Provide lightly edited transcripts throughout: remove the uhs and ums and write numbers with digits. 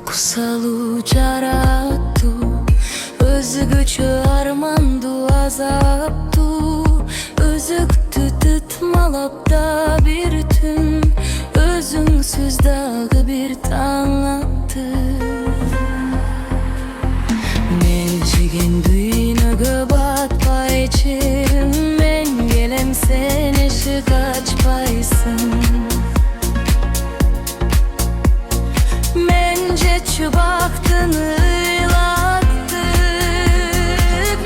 Kusalu carattu özgüçü armandu azaptu özüktü tutmalapta bir tün özüngsüz dağı bir tanlattı Melçigin duyunu göbat payçım men gelem sen eşi kaç paysın Mence çıbaktın ıylattık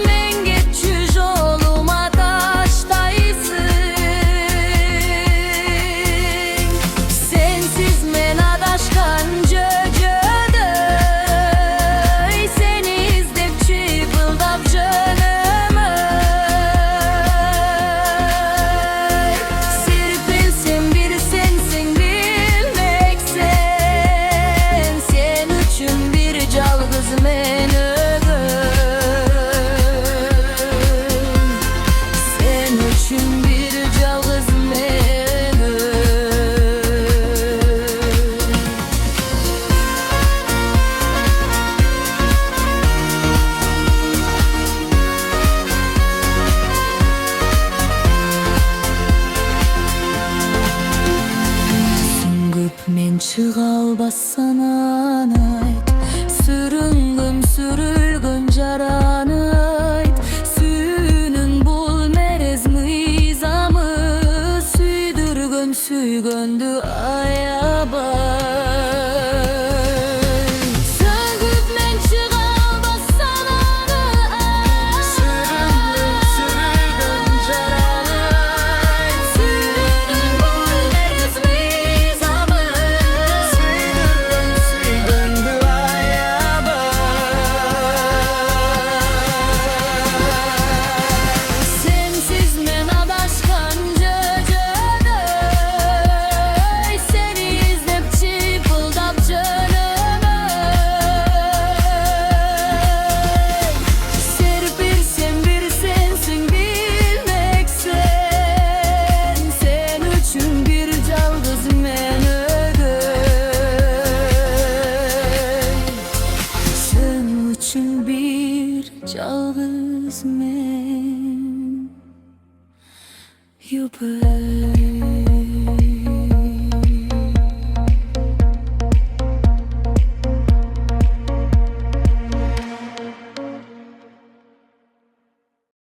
Men geçüş oluma taştaysın Sensiz men adaşkan cöcödöy Seni izlep çıpıldap canımı Sirpilsin bir sensin bilmeksen Sen üçün bir calgız men ögön Sen üçün bir calgız men ögön Süngüp men çıgal bassan anayt Sürüngüm sürülgün jaran ayt Süynün bul merez mıyzamı Süydürgün süygöndü ayabay Süngüp men çıgal bassan anayt Sürüngüm sürülgün jaran ayt Süynün bul merez mıyzamı Süygöndü Sensiz men adaşkan cöcödöy Seni izlep çıpıldap canımı Serpilsen bir sensin bilmeksen Sen üçün bir calgız men ögön Sen üçün bir calgız men ögön